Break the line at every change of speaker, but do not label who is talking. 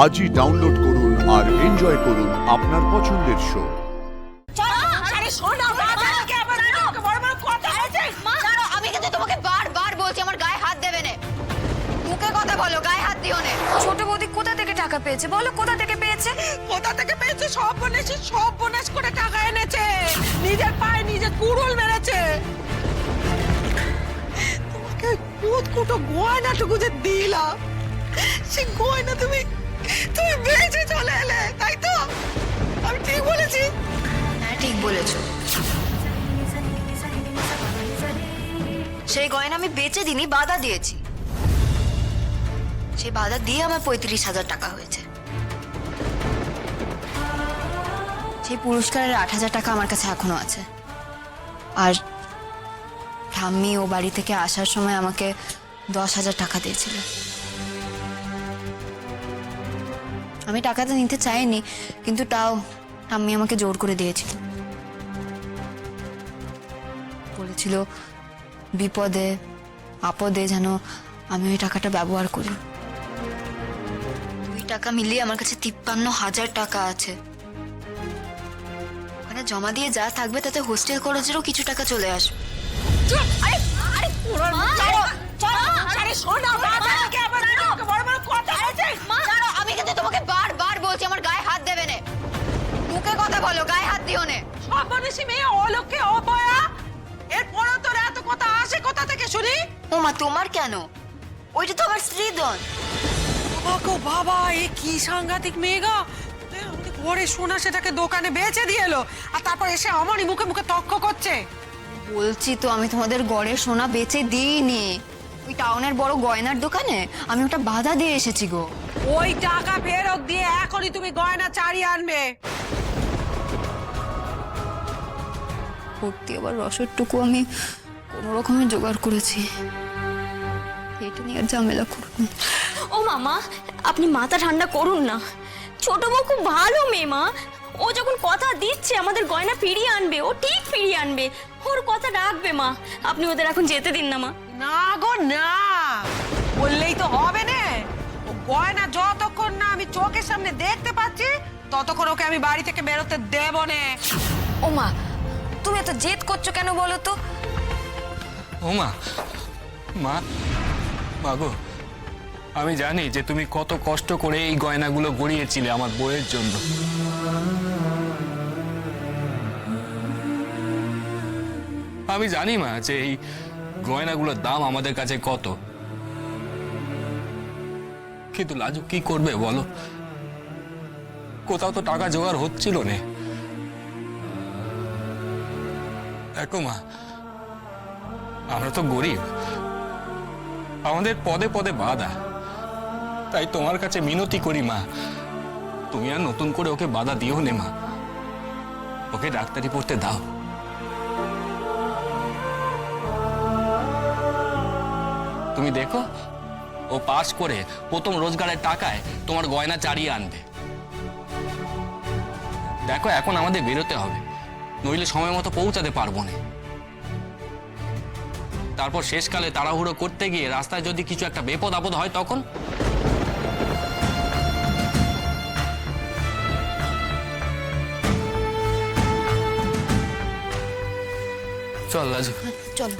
আজই ডাউনলোড করুন আর এনজয় করুন আপনার পছন্দের শো।
আমি কিন্তু তোমাকে বারবার বলছি আমার গায়ে হাত দেবে না। মুখে কথা বলো, গায়ে হাত দিও না।
ছোট বৌদি কোথা থেকে টাকা পেয়েছে বলো, কোথা থেকে পেয়েছে?
কোথা থেকে পেয়েছে? সব বোনেস করে টাকা এনেছে, নিজের পায়ে নিজে কুড়ুল মেরেছে। তোমাকে কুটো গয়নাটুকু যে দিলাম, সে গয়না তুমি বেঁচে চলে এলে, তাই তো? আমি ঠিক বলেছি?
হ্যাঁ, ঠিক বলেছো। সেই গয়না আমি বেচে দিনি, বাধা দিয়েছি। সেই বাধা দিয়ে আমার 35,000 টাকা হয়েছে। সেই পুরস্কারের 8,000 টাকা আমার কাছে এখনো আছে। আর ঠাম্মি ও বাড়ি থেকে আসার সময় আমাকে 10,000 টাকা দিয়েছিল। আমি টাকাটা নিতে চাইনি, কিন্তু তাও ঠাম্মি আমাকে জোর করে দিয়েছিল। বলেছিল বিপদে আপদে যেন আমি ওই টাকাটা ব্যবহার করি। ওই টাকা মিলিয়ে আমার কাছে 53,000 টাকা আছে। ওখানে জমা দিয়ে যা থাকবে তাতে হোস্টেল খরচেরও কিছু টাকা চলে আসবে। আমি কিন্তু তোমাকে বারবার বলছি আমার গায়ে হাত দেবে না। মুখে কথা বলো, গায়ে হাত দিও না।
সব বনেছি মেয়ে অলোকে অপয়া। এরপরও তোর এত কথা আসে কোথা থেকে শুনি?
ও মা, তোমার কেন? ওইটা তো আমার স্ত্রীধন।
বাবা বাবা, এ কি সাংঘাতিক মেয়েগা! আমাদের ঘরে সোনা সেটাকে দোকানে বেচে দিয়ে এলো, আর তারপর এসে আমারই মুখে মুখে তর্ক করছে।
বলছি তো আমি তোমাদের গড়ের সোনা বেচে দিইনি। ওই টাউনের বড় গয়নার দোকানে আমি ওটা বাধা দিয়ে এসেছি গো।
ওই টাকা ফেরত দিয়ে এখনই তুমি গয়না চারিয়ে আনবে।
ভর্তি আবার রসেরটুকু আমি কোনো রকমে জোগাড় করেছি। এটা নিয়ে আর ঝামেলা করুন।
ও মামা, আপনি মাথা ঠান্ডা করুন না। ছোট বউ খুব ভালো মেয়ে মা। ও যখন কথা দিচ্ছে আমাদের গয়না ফিরিয়ে আনবে, ও ঠিক ফিরিয়ে আনবে। ওর কথা রাখবে মা। আপনি ওদের এখন যেতে দিন না মা।
না গো না, বললেই তো হবে না। ও গয়না যতক্ষণ না আমি চোখের সামনে দেখতে পাচ্ছি ততক্ষণ ওকে আমি বাড়ি থেকে বেরোতে দেব না।
ও মা, তুমি এত জেদ করছো কেন বলো তো?
ও মা, মা, মাগো, আমি জানি যে তুমি কত কষ্ট করে এই গয়নাগুলো গড়িয়েছিলে আমার বউয়ের জন্য। আমি জানি মা যে এই গয়নাগুলোর দাম আমাদের কাছে কত, কিন্তু লাজু কি করবে বলো? কোথাও তো টাকা জোগাড় হচ্ছিল না। দেখো মা, আমরা তো গরিব, আমাদের পদে পদে বাধা। তাই তোমার কাছে মিনতি করি মা, তুমি আর নতুন করে ওকে বাধা দিও নে মা। ওকে ডাক্তারি পড়তে দাও। তুমি দেখো, ও পাস করে প্রথম রোজগারের টাকায় তোমার গয়না চারিয়ে আনবে। দেখো, এখন আমাদের বেরোতে হবে, নইলে সময় মতো পৌঁছাতে পারবো না। তারপর শেষকালে তাড়াহুড়ো করতে গিয়ে রাস্তায় যদি কিছু একটা বিপদ আপদ হয় তখন? চল লাজু,
চলো।